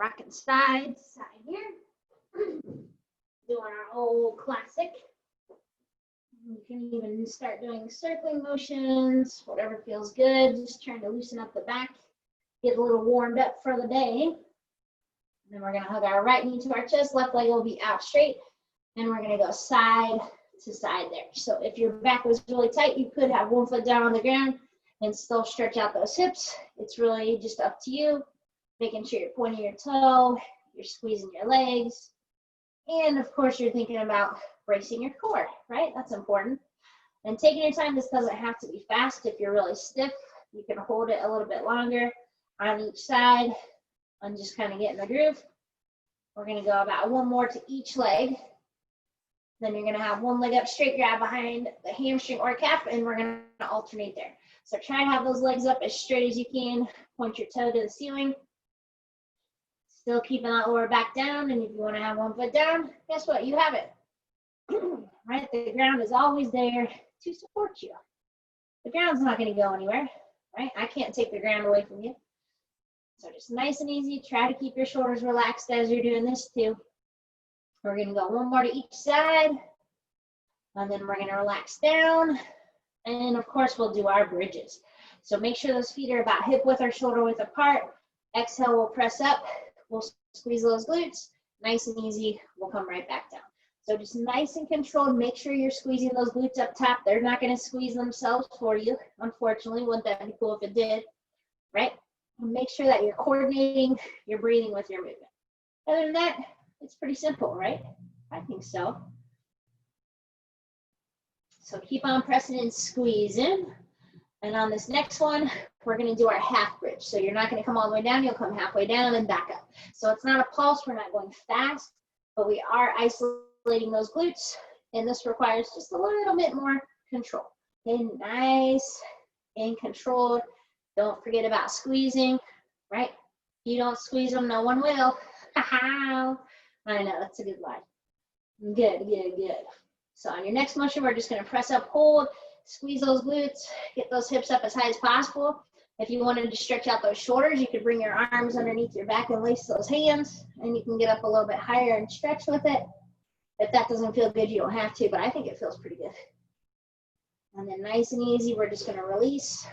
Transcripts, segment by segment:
Rocking side to side here. Doing our old classic. You can even start doing circling motions, whatever feels good. Just trying to loosen up the back, get a little warmed up for the day. And then we're gonna hug our right knee to our chest, left leg will be out straight, and we're gonna go side to side there. So if your back was really tight, you could have one foot down on the ground and still stretch out those hips. It's really just up to you, making sure you're pointing your toe, you're squeezing your legs, and of course you're thinking about bracing your core, right? That's important. And taking your time, this doesn't have to be fast. If you're really stiff, you can hold it a little bit longer on each side and just kind of get in the groove. We're gonna go about one more to each leg. Then you're gonna have one leg up straight, grab behind the hamstring or calf, and we're gonna alternate there. So try to have those legs up as straight as you can. Point your toe to the ceiling. Still keeping that lower back down, and if you want to have one foot down, guess what? You have it. Right? The ground is always there to support you. The ground's not going to go anywhere, right? I can't take the ground away from you. So just nice and easy. Try to keep your shoulders relaxed as you're doing this too. We're going to go one more to each side, and then we're going to relax down. And of course, we'll do our bridges. So make sure those feet are about hip width or shoulder width apart. Exhale, we'll press up. We'll squeeze those glutes. Nice and easy. We'll come right back down. So just nice and controlled. Make sure you're squeezing those glutes up top. They're not going to squeeze themselves for you. Unfortunately, wouldn't that be cool if it did, right? Make sure that you're coordinating your breathing with your movement. Other than that, it's pretty simple, right? I think so. So keep on pressing and squeezing. And on this next one, we're going to do our half bridge. So you're not going to come all the way down. You'll come halfway down and back up. So it's not a pulse. We're not going fast, but we are isolating those glutes. And this requires just a little bit more control. Okay, nice and controlled. Don't forget about squeezing, right? If you don't squeeze them, no one will. I know, that's a good line. Good, good, good. So on your next motion, we're just going to press up, hold, squeeze those glutes, get those hips up as high as possible. If you wanted to stretch out those shoulders, you could bring your arms underneath your back and lace those hands, and you can get up a little bit higher and stretch with it. If that doesn't feel good, you don't have to, but I think it feels pretty good. And then nice and easy, we're just going to release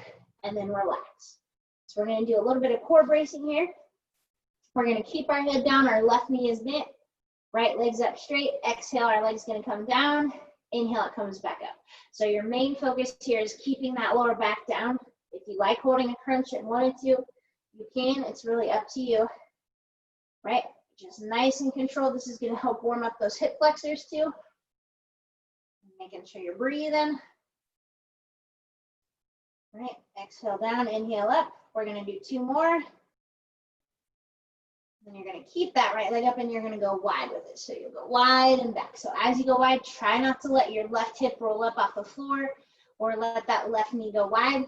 and then relax. So we're going to do a little bit of core bracing here. We're going to keep our head down, our left knee is bent, right leg's up straight. Exhale, our leg's going to come down. Inhale, it comes back up. So your main focus here is keeping that lower back down. If you like holding a crunch and wanted to, you can. It's really up to you, right? Just nice and controlled. This is going to help warm up those hip flexors too. Making sure you're breathing. Right, exhale down, inhale up. We're going to do two more. Then you're going to keep that right leg up and you're going to go wide with it. So you'll go wide and back. So as you go wide, try not to let your left hip roll up off the floor or let that left knee go wide.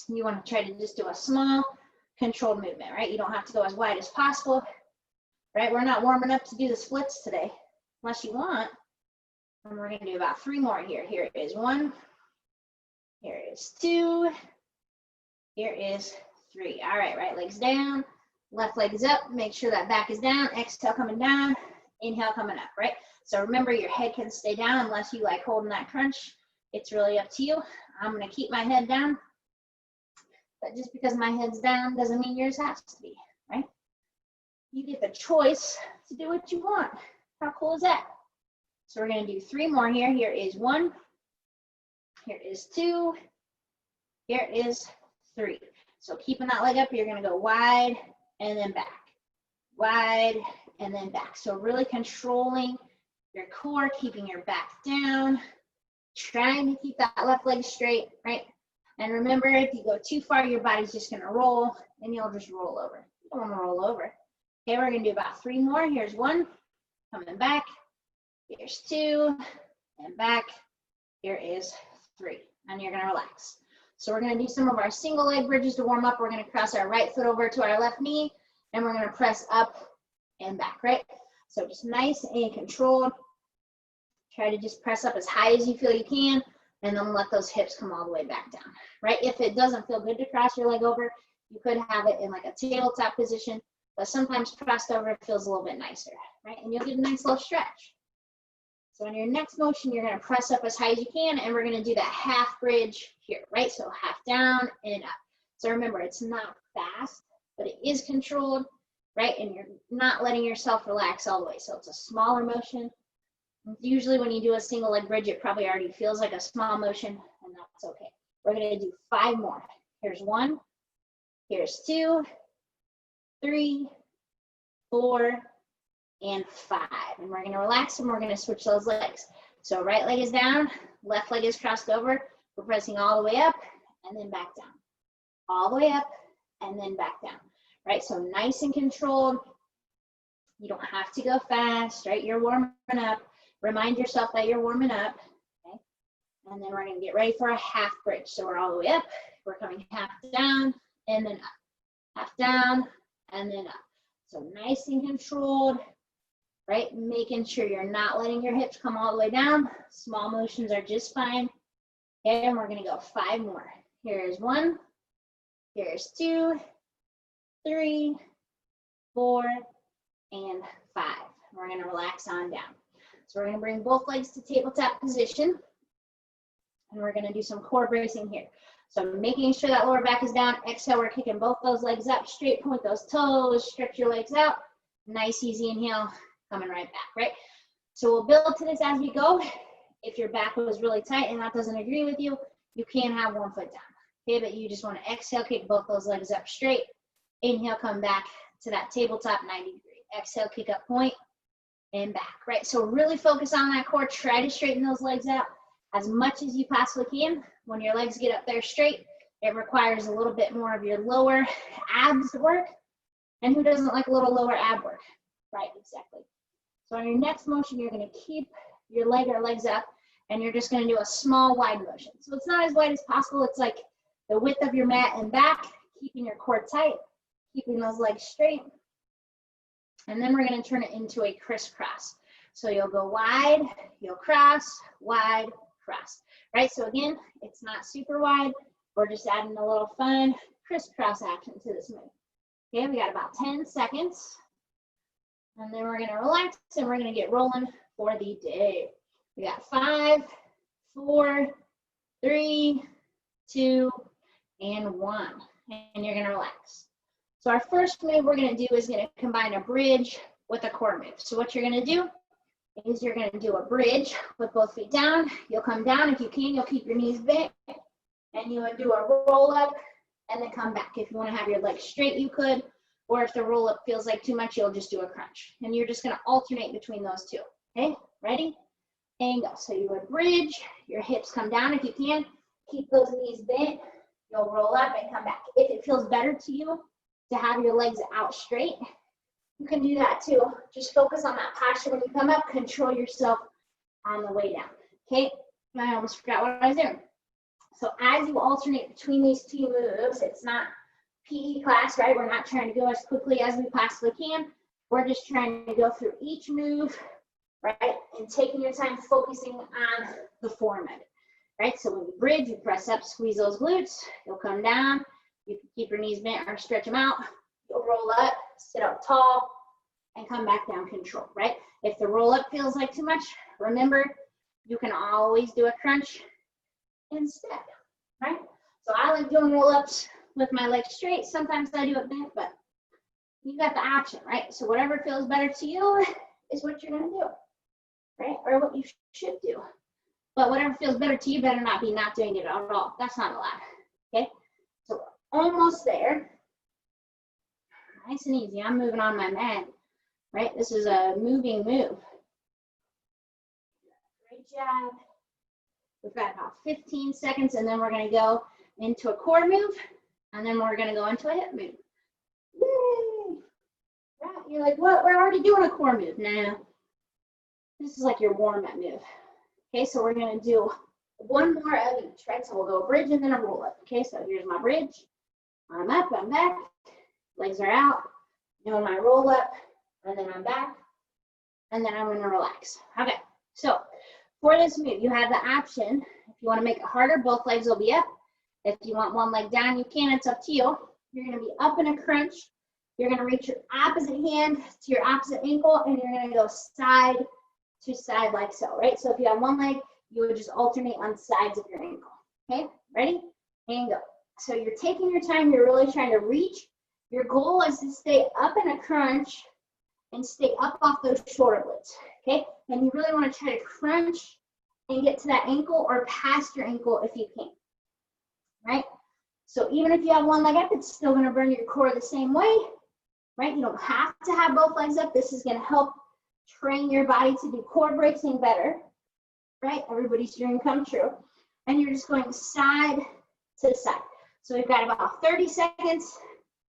You want to try to just do a small controlled movement, right? You don't have to go as wide as possible, right? We're not warming up to do the splits today, unless you want. And we're going to do about three more here. Here is one. Here is two. Here is three. All right, right leg's down. Left leg is up. Make sure that back is down. Exhale coming down. Inhale coming up, right? So remember, your head can stay down unless you like holding that crunch. It's really up to you. I'm going to keep my head down. But just because my head's down doesn't mean yours has to be, right? You get the choice to do what you want. How cool is that? So we're going to do three more here. Here is one. Here is two. Here is three. So keeping that leg up, you're going to go wide and then back. Wide and then back. So really controlling your core, keeping your back down, trying to keep that left leg straight, right? And remember, if you go too far, your body's just going to roll and you'll just roll over. You don't want to roll over. Okay, we're going to do about three more. Here's one, coming back. Here's two, and back. Here is three. And you're going to relax. So we're going to do some of our single leg bridges to warm up. We're going to cross our right foot over to our left knee, and we're going to press up and back, right? So just nice and controlled. Try to just press up as high as you feel you can, and then let those hips come all the way back down, right? If it doesn't feel good to cross your leg over, you could have it in like a tabletop position. but sometimes pressed over feels a little bit nicer, right? And you'll get a nice little stretch. So on your next motion, you're gonna press up as high as you can, and we're gonna do that half bridge here, right? So half down and up. So remember, it's not fast, but it is controlled, right? And you're not letting yourself relax all the way. So it's a smaller motion. Usually when you do a single leg bridge, it probably already feels like a small motion, and that's okay. We're gonna do 5 more. Here's 1, here's 2, 3, 4, and 5. And we're gonna relax and we're gonna switch those legs. So right leg is down, left leg is crossed over. We're pressing all the way up and then back down. All the way up and then back down, right? So nice and controlled. You don't have to go fast, right? You're warming up. Remind yourself that you're warming up, okay? And then we're gonna get ready for a half bridge. So we're all the way up, we're coming half down and then up. Half down and then up. So nice and controlled, right? Making sure you're not letting your hips come all the way down. Small motions are just fine. Okay, and we're gonna go 5 more. Here's 1, here's 2, 3, 4, and 5. We're gonna relax on down. So we're gonna bring both legs to tabletop position, and we're gonna do some core bracing here. So making sure that lower back is down. Exhale, we're kicking both those legs up, straight point those toes, stretch your legs out. Nice, easy inhale, coming right back, right? So we'll build to this as we go. If your back was really tight and that doesn't agree with you, you can have one foot down, okay? But you just wanna exhale, kick both those legs up straight. Inhale, come back to that tabletop 90 degree. Exhale, kick up point and back, right? So really focus on that core. Try to straighten those legs out as much as you possibly can. When your legs get up there straight, it requires a little bit more of your lower abs work. And who doesn't like a little lower ab work? Right, exactly. So on your next motion, you're gonna keep your leg or legs up, and you're just gonna do a small wide motion. So it's not as wide as possible. It's like the width of your mat and back, keeping your core tight, keeping those legs straight. And then we're gonna turn it into a crisscross. So you'll go wide, you'll cross, wide, cross, right? So again, it's not super wide. We're just adding a little fun crisscross action to this move. Okay, we got about 10 seconds. And then we're gonna relax and we're gonna get rolling for the day. We got 5, 4, 3, 2, and 1. And you're gonna relax. So our first move we're gonna do is gonna combine a bridge with a core move. So what you're gonna do is you're gonna do a bridge with both feet down. You'll come down if you can, you'll keep your knees bent, and you would do a roll up and then come back. If you wanna have your legs straight, you could, or if the roll up feels like too much, you'll just do a crunch. And you're just gonna alternate between those two, okay? Ready? And go. So you would bridge, your hips come down if you can, keep those knees bent, you'll roll up and come back. If it feels better to you to have your legs out straight, you can do that too. Just focus on that posture when you come up, control yourself on the way down, okay? I almost forgot what I was doing. So as you alternate between these two moves, it's not PE class, right? We're not trying to go as quickly as we possibly can. We're just trying to go through each move, right? And taking your time focusing on the form of it, right? So when you bridge, you press up, squeeze those glutes, you'll come down, you can keep your knees bent or stretch them out, you'll roll up, sit up tall, and come back down, control, right? If the roll up feels like too much, remember, you can always do a crunch instead, right? So I like doing roll ups with my legs straight. Sometimes I do it bent, but you got the option, right? So whatever feels better to you is what you're gonna do, right? Or what you should do. But whatever feels better to you better not be not doing it at all. That's not allowed, okay? So we're almost there. Nice and easy. I'm moving on my mat, right? This is a moving move. Great job. We've got about 15 seconds, and then we're gonna go into a core move, and then we're gonna go into a hip move. Yay! Right? You're like, what? We're already doing a core move. Nah, this is like your warm-up move. Okay, so we're gonna do one more of each, right? So we'll go bridge and then a roll up. Okay, so here's my bridge. I'm up, I'm back. Legs are out. Doing my roll up, and then I'm back, and then I'm gonna relax. Okay, so for this move, you have the option. If you wanna make it harder, both legs will be up. If you want one leg down, you can, it's up to you. You're gonna be up in a crunch. You're gonna reach your opposite hand to your opposite ankle, and you're gonna go side to side like so, right? So if you have one leg, you would just alternate on sides of your ankle. Okay, ready? And go. So you're taking your time, you're really trying to reach. Your goal is to stay up in a crunch and stay up off those shoulder blades, okay? And you really want to try to crunch and get to that ankle or past your ankle if you can, right? So even if you have one leg up, it's still going to burn your core the same way, right? You don't have to have both legs up. This is going to help train your body to do core bracing better, right? Everybody's dream come true. And you're just going side to side. So we've got about 30 seconds.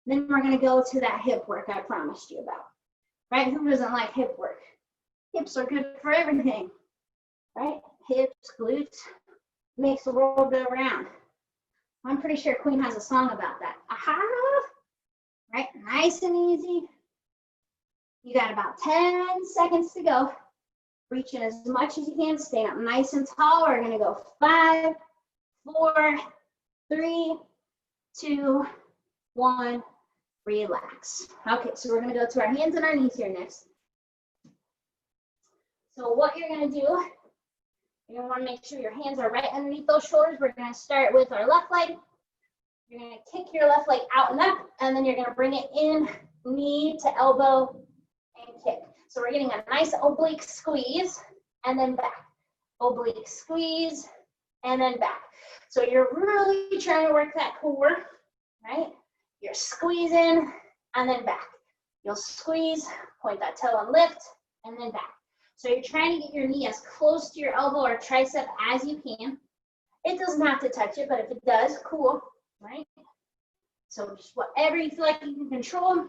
Then we're going to go to that hip work I promised you about, right? Who doesn't like hip work? Hips are good for everything, right? Hips, glutes, makes the world go round. I'm pretty sure Queen has a song about that. Aha! Right? Nice and easy. You got about 10 seconds to go. Reaching as much as you can. Stay up nice and tall. We're going to go 5, 4, 3, 2, 1. Relax. Okay, so we're going to go to our hands and our knees here next. So what you're going to do, you're going to want to make sure your hands are right underneath those shoulders. We're going to start with our left leg. You're going to kick your left leg out and up, and then you're going to bring it in, knee to elbow, and kick. So we're getting a nice oblique squeeze, and then back. Oblique squeeze, and then back. So you're really trying to work that core, right? You're squeezing, and then back. You'll squeeze, point that toe and lift, and then back. So you're trying to get your knee as close to your elbow or tricep as you can. It doesn't have to touch it, but if it does, cool, right? So just whatever you feel like you can control.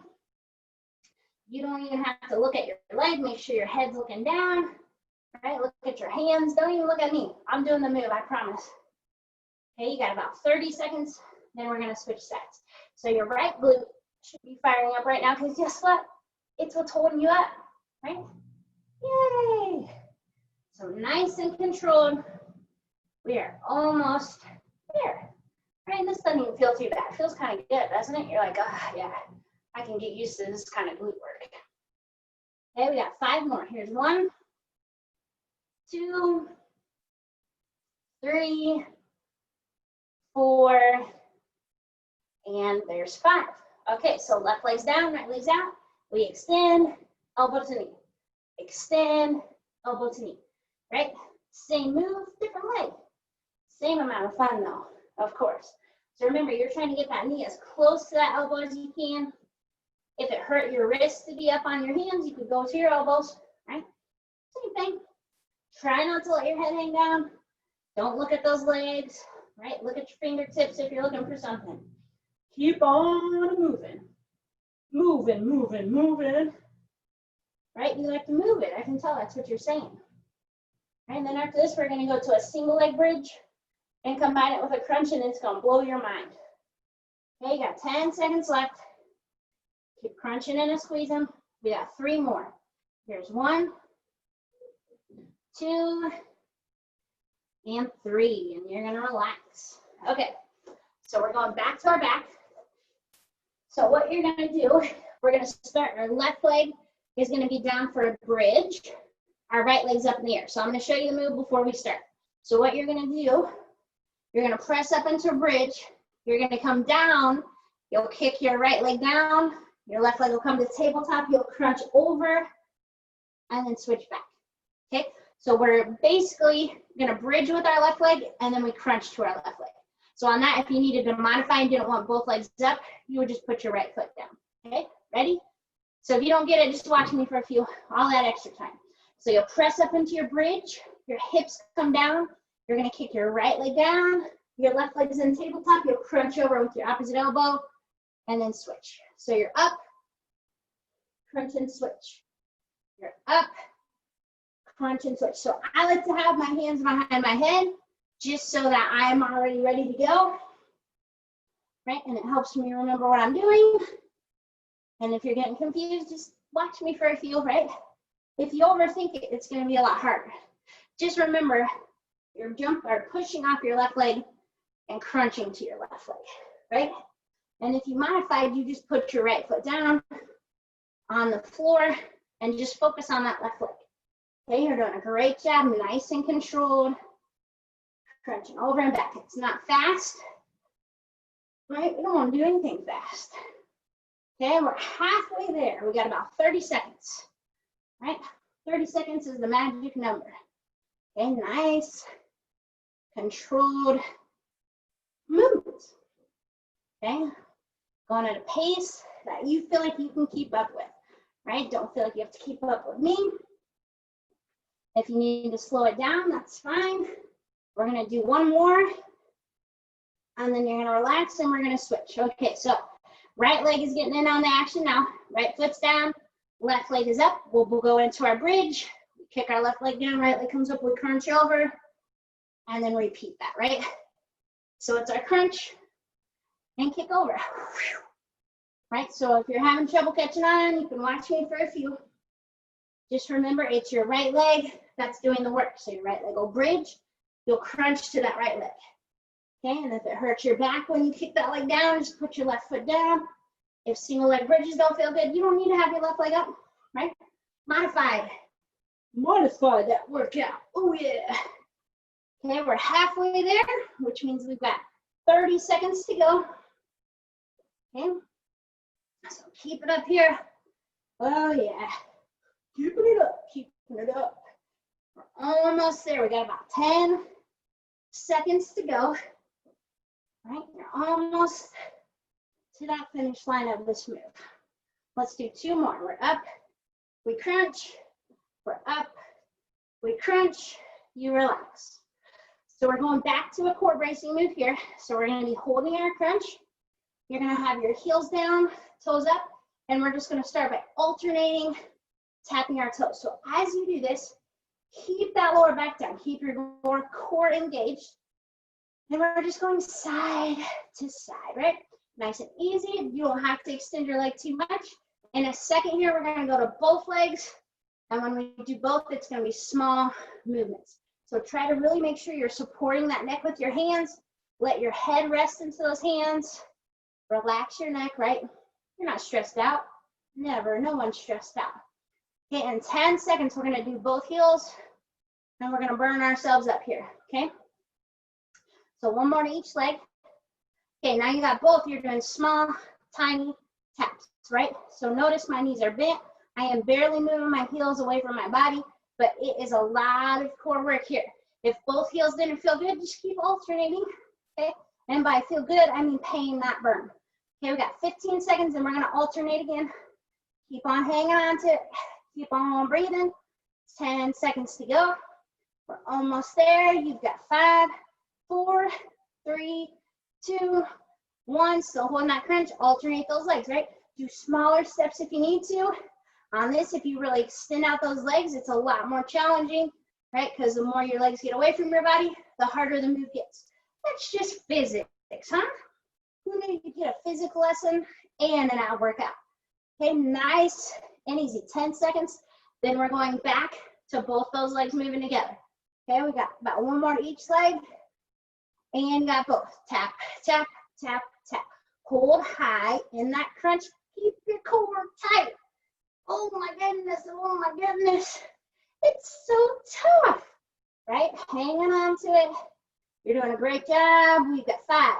You don't even have to look at your leg. Make sure your head's looking down, right? Look at your hands. Don't even look at me. I'm doing the move, I promise. Okay, you got about 30 seconds. Then we're going to switch sides. So your right glute should be firing up right now because guess what? It's what's holding you up, right? Yay! So nice and controlled. We are almost there. Right, and this doesn't even feel too bad. It feels kind of good, doesn't it? You're like, ah, yeah, I can get used to this kind of glute work. Okay, we got 5 more. Here's 1, 2, 3, 4, and there's 5. Okay, so left leg's down, right leg's out. We extend, elbow to knee. Extend, elbow to knee, right? Same move, different leg. Same amount of fun though, of course. So remember, you're trying to get that knee as close to that elbow as you can. If it hurt your wrist to be up on your hands, you could go to your elbows, right? Same thing. Try not to let your head hang down. Don't look at those legs, right? Look at your fingertips if you're looking for something. Keep on moving. Moving, moving, moving. Right? You like to move it. I can tell that's what you're saying. Right? And then after this, we're going to go to a single leg bridge and combine it with a crunch, and it's going to blow your mind. Okay, you got 10 seconds left. Keep crunching and squeezing. We got 3 more. Here's 1, 2, and 3. And you're going to relax. Okay, so we're going back to our back. So what you're going to do, we're going to start our left leg is going to be down for a bridge. Our right leg's up in the air. So I'm going to show you the move before we start. So what you're going to do, you're going to press up into a bridge. You're going to come down. You'll kick your right leg down. Your left leg will come to the tabletop. You'll crunch over and then switch back. Okay? So we're basically going to bridge with our left leg and then we crunch to our left leg. So on that, if you needed to modify and didn't want both legs up, you would just put your right foot down. Okay? Ready? So if you don't get it, just watch me for all that extra time. So you'll press up into your bridge, your hips come down, you're gonna kick your right leg down, your left leg is in the tabletop, you'll crunch over with your opposite elbow, and then switch. So you're up, crunch and switch. You're up, crunch and switch. So I like to have my hands behind my head, just so that I'm already ready to go, right? And it helps me remember what I'm doing. And if you're getting confused, just watch me for a few, right? If you overthink it, it's going to be a lot harder. Just remember, you're pushing off your left leg and crunching to your left leg, right? And if you modified, you just put your right foot down on the floor and just focus on that left leg. Okay, you're doing a great job, nice and controlled. Crunching over and back. It's not fast, right? We don't want to do anything fast. Okay, we're halfway there. We got about 30 seconds, right? 30 seconds is the magic number. Okay, nice, controlled movements. Okay, going at a pace that you feel like you can keep up with, right? Don't feel like you have to keep up with me. If you need to slow it down, that's fine. We're gonna do one more, and then you're gonna relax and we're gonna switch. Okay, so right leg is getting in on the action now. Right foot's down, left leg is up. We'll go into our bridge. We kick our left leg down, right leg comes up, we crunch over, and then repeat that, right? So it's our crunch and kick over. Right, so if you're having trouble catching on, you can watch me for a few. Just remember, it's your right leg that's doing the work. So your right leg will bridge, you'll crunch to that right leg. Okay, and if it hurts your back when you kick that leg down, just put your left foot down. If single leg bridges don't feel good, you don't need to have your left leg up, right? Modify that workout. Oh yeah. Okay, we're halfway there, which means we've got 30 seconds to go. Okay, so keep it up here. Oh yeah, keeping it up, keeping it up. We're almost there. We got about 10 seconds to go. Right, you're almost to that finish line of this move. Let's do two more. We're up, we crunch, we're up, we crunch, you relax. So we're going back to a core bracing move here. So we're gonna be holding our crunch. You're gonna have your heels down, toes up, and we're just gonna start by alternating, tapping our toes. So as you do this, keep that lower back down, keep your lower core engaged. And we're just going side to side, right? Nice and easy. You don't have to extend your leg too much. In a second here, we're gonna go to both legs. And when we do both, it's gonna be small movements. So try to really make sure you're supporting that neck with your hands. Let your head rest into those hands. Relax your neck, right? You're not stressed out. Never, no one's stressed out. Okay, in 10 seconds, we're gonna do both heels. And we're gonna burn ourselves up here, okay? So one more to each leg. Okay, now you got both. You're doing small, tiny taps, right? So notice my knees are bent. I am barely moving my heels away from my body, but it is a lot of core work here. If both heels didn't feel good, just keep alternating, okay? And by feel good, I mean pain, not burn. Okay, we got 15 seconds and we're gonna alternate again. Keep on hanging on to it. Keep on breathing. 10 seconds to go. We're almost there. You've got 5, 4, 3, 2, 1. Still holding that crunch. Alternate those legs, right? Do smaller steps if you need to. On this, if you really extend out those legs, it's a lot more challenging, right? Because the more your legs get away from your body, the harder the move gets. That's just physics, huh? Who knew you get a physical lesson and an ab workout? Okay, nice and easy. 10 seconds. Then we're going back to both those legs moving together. Okay, we got about one more to each leg. And you got both. Tap, tap, tap, tap. Hold high in that crunch. Keep your core tight. Oh my goodness, oh my goodness. It's so tough, right? Hanging on to it. You're doing a great job. We've got 5,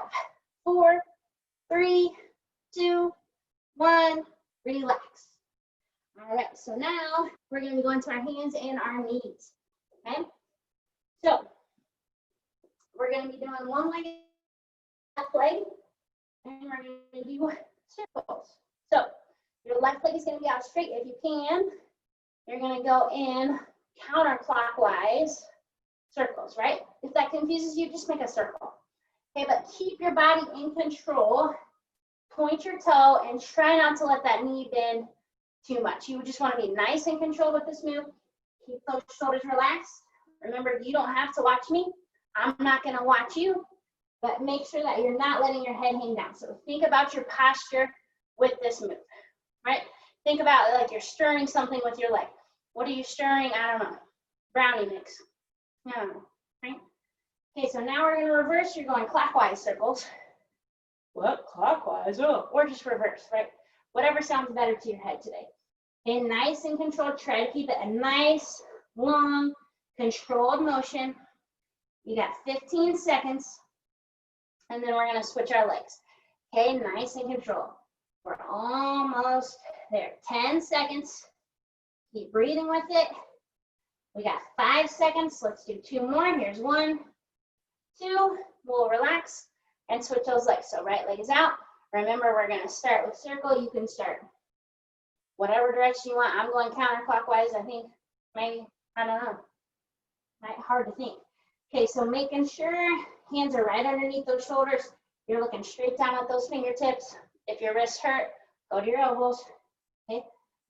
4, 3, 2, 1. Relax. All right, so now we're going to be going to our hands and our knees, okay? So we're going to be doing one leg, left leg, and we're going to do circles. So your left leg is going to be out straight if you can. You're going to go in counterclockwise circles, right? If that confuses you, just make a circle. Okay, but keep your body in control. Point your toe and try not to let that knee bend too much. You just want to be nice and controlled with this move. Keep those shoulders relaxed. Remember, you don't have to watch me. I'm not going to watch you, but make sure that you're not letting your head hang down. So think about your posture with this move, right? Think about like you're stirring something with your leg. What are you stirring? I don't know. Brownie mix. I don't know, right? Okay, so now we're going to reverse. You're going clockwise circles. What? Clockwise, oh, or just reverse, right? Whatever sounds better to your head today. Okay, nice and controlled. Try to keep it a nice, long, controlled motion. You got 15 seconds, and then we're gonna switch our legs. Okay, nice and controlled. We're almost there. 10 seconds. Keep breathing with it. We got 5 seconds. Let's do 2 more. Here's 1, 2. We'll relax and switch those legs. So right leg is out. Remember, we're going to start with circle. You can start whatever direction you want. I'm going counterclockwise, I think. Maybe. I don't know. Hard to think. Okay, so making sure hands are right underneath those shoulders. You're looking straight down at those fingertips. If your wrists hurt, go to your elbows. Okay,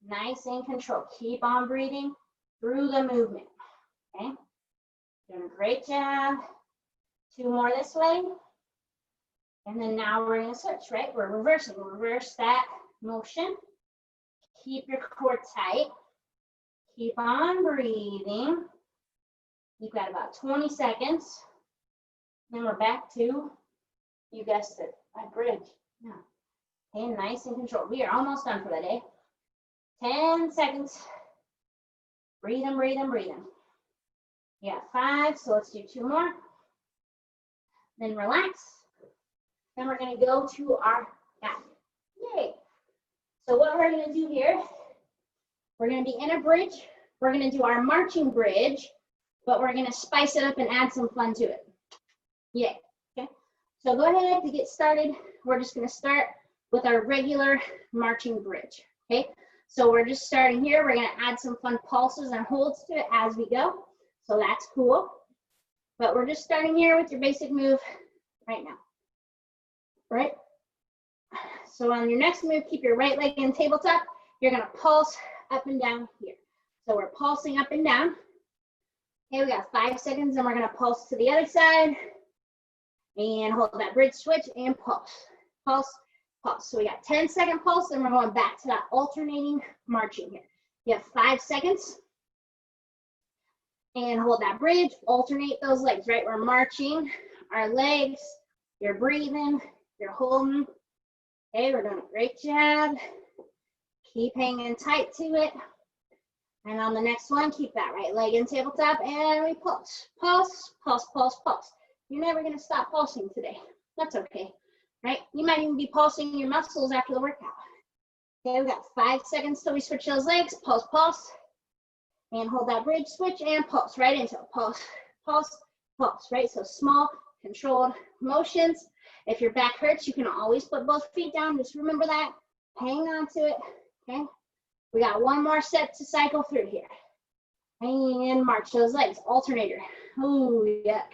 nice and controlled. Keep on breathing through the movement. Okay, doing a great job. 2 more this way. And then now we're going to switch, right? We're reversing. We'll reverse that motion. Keep your core tight. Keep on breathing. You've got about 20 seconds. Then we're back to, you guessed it, my bridge. Yeah. Okay, nice and controlled. We are almost done for the day. 10 seconds. Breathing, breathing, breathing. You got 5, so let's do 2 more. Then relax. Then we're going to go to our back. Yay. So what we're going to do here, we're going to be in a bridge. We're going to do our marching bridge, but we're going to spice it up and add some fun to it. Yay. Okay. So go ahead to get started. We're just going to start with our regular marching bridge. Okay. So we're just starting here. We're going to add some fun pulses and holds to it as we go. So that's cool. But we're just starting here with your basic move right now. Right? So on your next move, keep your right leg in tabletop. You're going to pulse up and down here. So we're pulsing up and down. Okay, we got 5 seconds, and we're going to pulse to the other side. And hold that bridge switch and pulse. Pulse, pulse. So we got 10-second pulse, and we're going back to that alternating marching here. You have 5 seconds. And hold that bridge, alternate those legs, right? We're marching our legs, you're breathing, you're holding. Okay, we're doing a great job. Keep hanging tight to it. And on the next one, keep that right leg in tabletop and we pulse, pulse, pulse, pulse, pulse. You're never gonna stop pulsing today. That's okay, right? You might even be pulsing your muscles after the workout. Okay, we got 5 seconds till we switch those legs. Pulse, pulse. And hold that bridge switch and pulse right into it. Pulse, pulse, pulse, right? So small, controlled motions. If your back hurts, you can always put both feet down. Just remember that. Hang on to it, okay? We got 1 more set to cycle through here. And march those legs, alternator. Oh, yuck.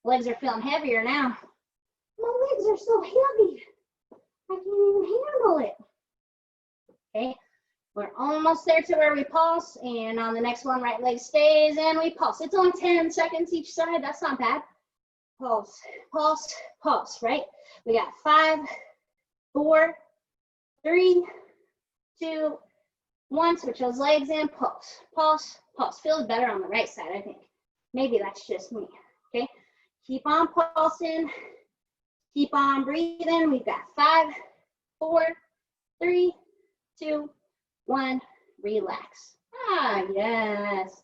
Legs are feeling heavier now. My legs are so heavy. I can't even handle it. Okay. We're almost there to where we pulse, and on the next one, right leg stays, and we pulse. It's only 10 seconds each side. That's not bad. Pulse, pulse, pulse, right? We got 5, 4, 3, 2, 1. Switch those legs and pulse, pulse, pulse. Feels better on the right side, I think. Maybe that's just me, okay? Keep on pulsing. Keep on breathing. We've got 5, 4, 3, 2, 1, relax. Ah, yes.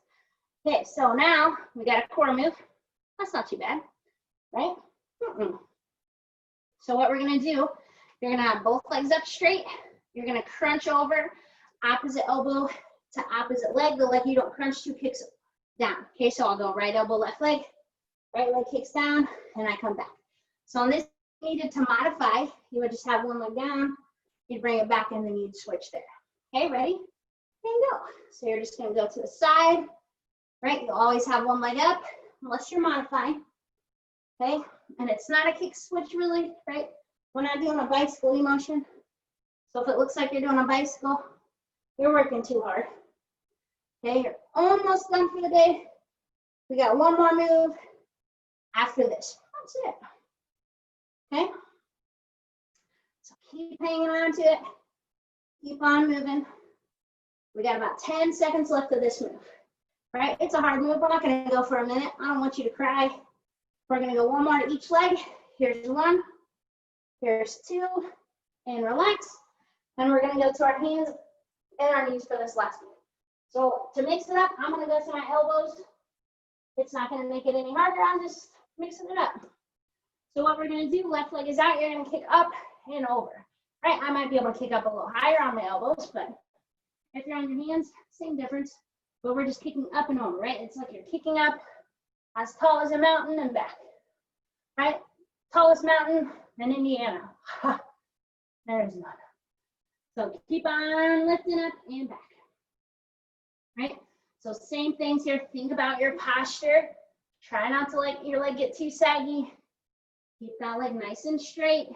Okay, so now we got a core move. That's not too bad, right? So what we're gonna do, you're gonna have both legs up straight. You're gonna crunch over, opposite elbow to opposite leg. The leg you don't crunch to kicks down. Okay, so I'll go right elbow, left leg. Right leg kicks down, and I come back. So on this, needed to modify, you would just have 1 leg down, you'd bring it back, and then you'd switch there. Okay, ready? And go. So you're just gonna go to the side, right? You'll always have 1 leg up, unless you're modifying, okay? And it's not a kick switch really, right? We're not doing a bicycle motion. So if it looks like you're doing a bicycle, you're working too hard. Okay, you're almost done for the day. We got 1 more move after this. That's it, okay? So keep hanging on to it. Keep on moving. We got about 10 seconds left of this move, right? It's a hard move. We're not gonna go for a minute. I don't want you to cry. We're gonna go 1 more to each leg. Here's 1. Here's 2, and relax. And we're gonna go to our hands and our knees for this last one. So to mix it up, I'm gonna go to my elbows. It's not gonna make it any harder, I'm just mixing it up. So what we're gonna do, left leg is out, you're gonna kick up and over. Right, I might be able to kick up a little higher on my elbows, but if you're on your hands, same difference. But we're just kicking up and over, right? It's like you're kicking up as tall as a mountain and back, right? Tallest mountain in Indiana. Ha, there's none. So keep on lifting up and back, right? So same things here. Think about your posture. Try not to let your leg get too saggy. Keep that leg nice and straight.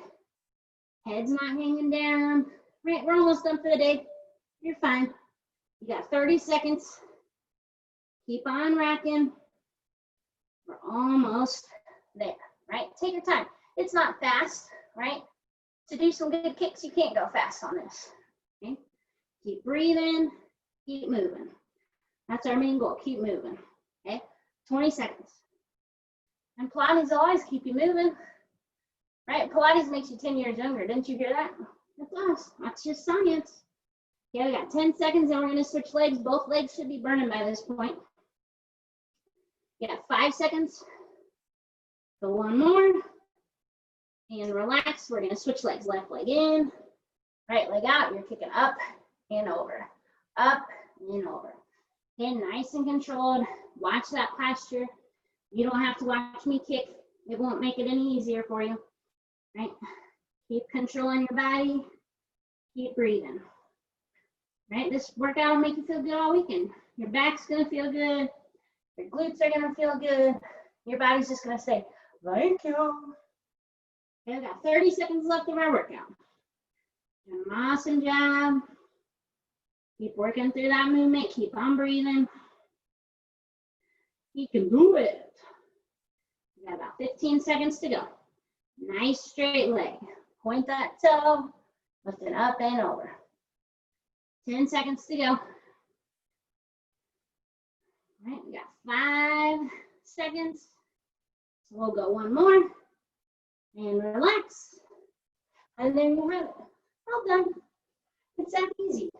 Head's not hanging down. Right, we're almost done for the day. You're fine. You got 30 seconds. Keep on racking. We're almost there, right? Take your time. It's not fast, right? To do some good kicks, you can't go fast on this. Okay? Keep breathing, keep moving. That's our main goal, keep moving. Okay? 20 seconds. And Pilates will always keep you moving. Right? Pilates makes you 10 years younger. Didn't you hear that? That's us. That's just science. Okay, we got 10 seconds and we're going to switch legs. Both legs should be burning by this point. You got 5 seconds. Go one more. And relax. We're going to switch legs. Left leg in, right leg out. You're kicking up and over. Up and over. Okay, nice and controlled. Watch that posture. You don't have to watch me kick. It won't make it any easier for you. Right? Keep controlling your body. Keep breathing. Right? This workout will make you feel good all weekend. Your back's going to feel good. Your glutes are going to feel good. Your body's just going to say, thank you. Okay, we got 30 seconds left of our workout. An awesome job. Keep working through that movement. Keep on breathing. You can do it. We got about 15 seconds to go. Nice straight leg. Point that toe. Lift it up and over. 10 seconds to go. All right, we got 5 seconds. So we'll go one more. And relax. And then we're all done. It's that easy.